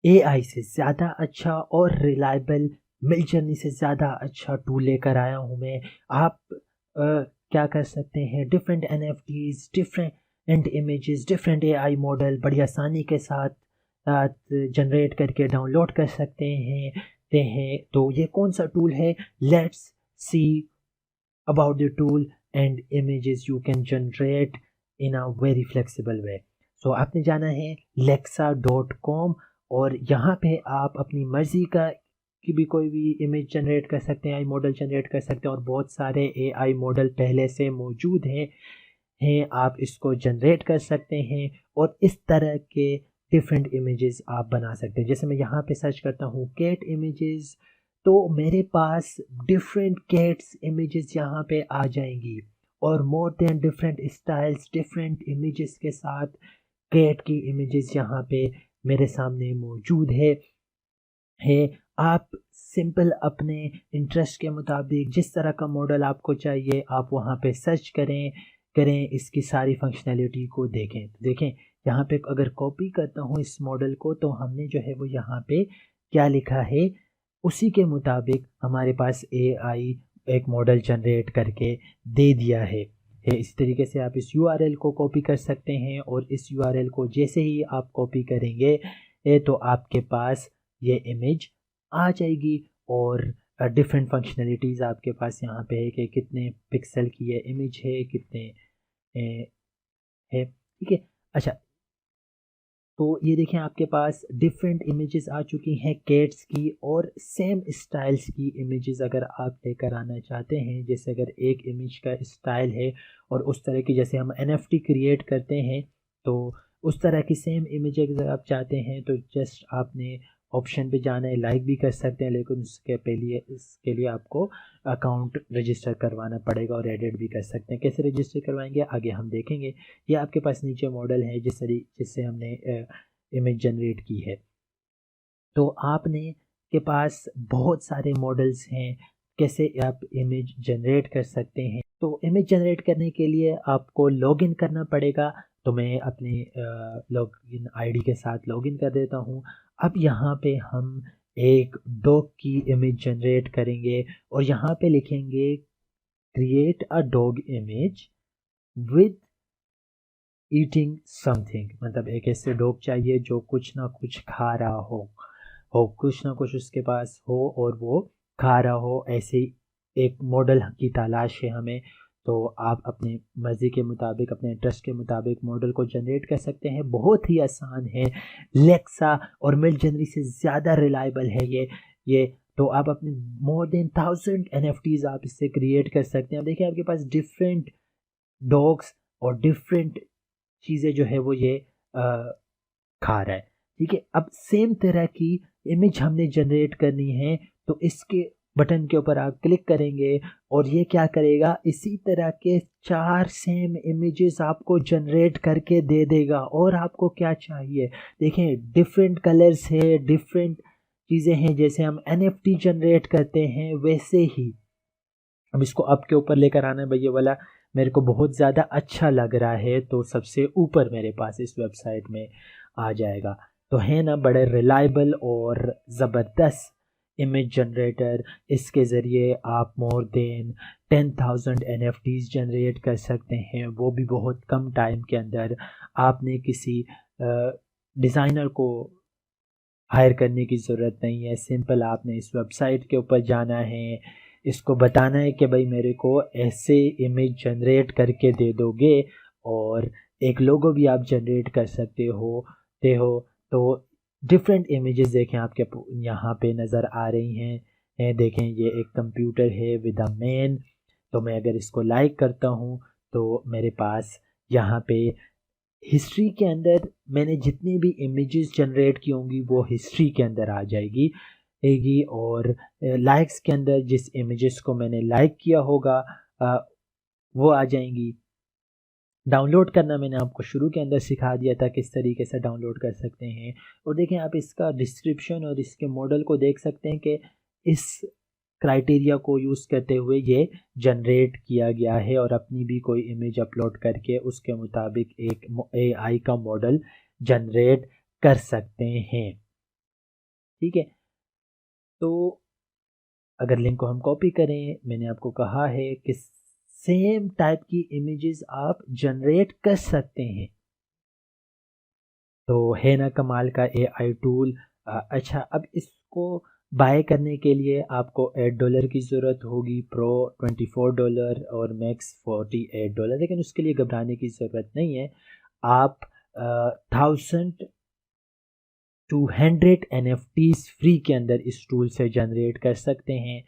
AI से ज़्यादा अच्छा और रिलायबल मिडजर्नी से ज़्यादा अच्छा टूल लेकर आया हूँ मैं। आप क्या कर सकते हैं, different NFTs, different images, different AI model बड़ी आसानी के साथ जनरेट करके डाउनलोड कर सकते हैं। तो ये कौन सा टूल है? Let's see about the tool and images you can generate in a very flexible way. So आपने जाना है lexa.com और यहाँ पे आप अपनी मर्जी का की भी कोई भी इमेज जनरेट कर सकते हैं, आई मॉडल जनरेट कर सकते हैं और बहुत सारे एआई मॉडल पहले से मौजूद हैं आप इसको जनरेट कर सकते हैं और इस तरह के डिफरेंट इमेजेस आप बना सकते हैं। जैसे मैं यहाँ पे सर्च करता हूँ कैट इमेजेस, तो मेरे पास डिफरेंट कैट्स इमेजेस यहाँ पे आ जाएंगी और more than different styles, different images के साथ कैट की इमेजेस यहाँ पे मेरे सामने मौजूद है। आप सिंपल अपने इंटरेस्ट के मुताबिक जिस तरह का मॉडल आपको चाहिए आप वहाँ पे सर्च करें इसकी सारी फंक्शनैलिटी को देखें। यहाँ पे अगर कॉपी करता हूँ इस मॉडल को तो हमने जो है वो यहाँ पे क्या लिखा है उसी के मुताबिक हमारे पास एआई एक मॉडल जनरेट करके दे दिया है। इस तरीके से आप इस यूआरएल को कॉपी कर सकते हैं और इस यूआरएल को जैसे ही आप कॉपी करेंगे तो आपके पास ये इमेज आ जाएगी और डिफरेंट फंक्शनैलिटीज़ आपके पास यहाँ पे है कि कितने पिक्सल की ये इमेज है, कितने है, ठीक है। अच्छा, तो ये देखें आपके पास डिफरेंट इमेजेस आ चुकी हैं कैट्स की और सेम स्टाइल्स की इमेजेस अगर आप लेकर आना चाहते हैं, जैसे अगर एक इमेज का स्टाइल है और उस तरह की जैसे हम एनएफटी क्रिएट करते हैं तो उस तरह की सेम इमेज अगर आप चाहते हैं तो जस्ट आपने ऑप्शन पे जाना है, लाइक भी कर सकते हैं लेकिन इसके लिए आपको अकाउंट रजिस्टर करवाना पड़ेगा और एडिट भी कर सकते हैं। कैसे रजिस्टर करवाएंगे आगे हम देखेंगे। ये आपके पास नीचे मॉडल है जिससे हमने इमेज जनरेट की है। तो आपने के पास बहुत सारे मॉडल्स हैं कैसे आप इमेज जनरेट कर सकते हैं। तो इमेज जनरेट करने के लिए आपको लॉगिन करना पड़ेगा। तो मैं अपने लॉगिन आईडी के साथ लॉगिन कर देता हूँ। अब यहाँ पे हम एक डॉग की इमेज जनरेट करेंगे और यहाँ पे लिखेंगे create a dog image with eating something, मतलब एक ऐसे डॉग चाहिए जो कुछ ना कुछ खा रहा हो कुछ ना कुछ उसके पास हो और वो खा रहा हो, ऐसे एक मॉडल की तलाश है हमें। तो आप अपने मर्ज़ी के मुताबिक अपने इंटरेस्ट के मुताबिक मॉडल को जनरेट कर सकते हैं। बहुत ही आसान है, लेक्सा और मिडजर्नी से ज़्यादा रिलायबल है ये। तो आप अपने मोर देन 1000 एनएफटीज आप इससे क्रिएट कर सकते हैं। देखिए आपके पास डिफरेंट डॉग्स और डिफरेंट चीज़ें जो है वो ये खा रहा है, ठीक है। अब सेम तरह की इमेज हमने जनरेट करनी है तो इसके बटन के ऊपर आप क्लिक करेंगे और ये क्या करेगा, इसी तरह के 4 सेम इमेजेस आपको जनरेट करके दे देगा। और आपको क्या चाहिए, देखें डिफरेंट कलर्स है, डिफरेंट चीज़ें हैं, जैसे हम एनएफटी जनरेट करते हैं वैसे ही अब इसको अप के ऊपर लेकर आना है भाई। ये वाला मेरे को बहुत ज़्यादा अच्छा लग रहा है तो सबसे ऊपर मेरे पास इस वेबसाइट में आ जाएगा। तो है ना बड़े रिलायबल और ज़बरदस्त इमेज जनरेटर। इसके ज़रिए आप मोर देन 10,000 एनएफटीज जनरेट कर सकते हैं, वो भी बहुत कम टाइम के अंदर। आपने किसी डिज़ाइनर को हायर करने की ज़रूरत नहीं है। सिंपल आपने इस वेबसाइट के ऊपर जाना है, इसको बताना है कि भाई मेरे को ऐसे इमेज जनरेट करके दे दोगे और एक लोगो भी आप जनरेट कर सकते हो। तो डिफरेंट इमेजेस देखें आपके यहाँ पे नज़र आ रही हैं। देखें ये एक कंप्यूटर है विद अ मैन। तो मैं अगर इसको लाइक करता हूँ तो मेरे पास यहाँ पे हिस्ट्री के अंदर मैंने जितनी भी इमेजेस जनरेट की होंगी वो हिस्ट्री के अंदर आ जाएगी और लाइक्स के अंदर जिस इमेजेस को मैंने लाइक किया होगा अ, वो आ जाएंगी। डाउनलोड करना मैंने आपको शुरू के अंदर सिखा दिया था किस तरीके से डाउनलोड कर सकते हैं। और देखें आप इसका डिस्क्रिप्शन और इसके मॉडल को देख सकते हैं कि इस क्राइटेरिया को यूज़ करते हुए ये जनरेट किया गया है और अपनी भी कोई इमेज अपलोड करके उसके मुताबिक एक एआई का मॉडल जनरेट कर सकते हैं। ठीक है। तो अगर लिंक को हम कॉपी करें, मैंने आपको कहा है कि सेम टाइप की इमेजेस आप जनरेट कर सकते हैं। तो है ना कमाल का एआई टूल। अच्छा, अब इसको बाय करने के लिए आपको $8 की ज़रूरत होगी, प्रो $24 और मैक्स $48, लेकिन उसके लिए घबराने की ज़रूरत नहीं है। आप 1200 NFTs फ्री के अंदर इस टूल से जनरेट कर सकते हैं।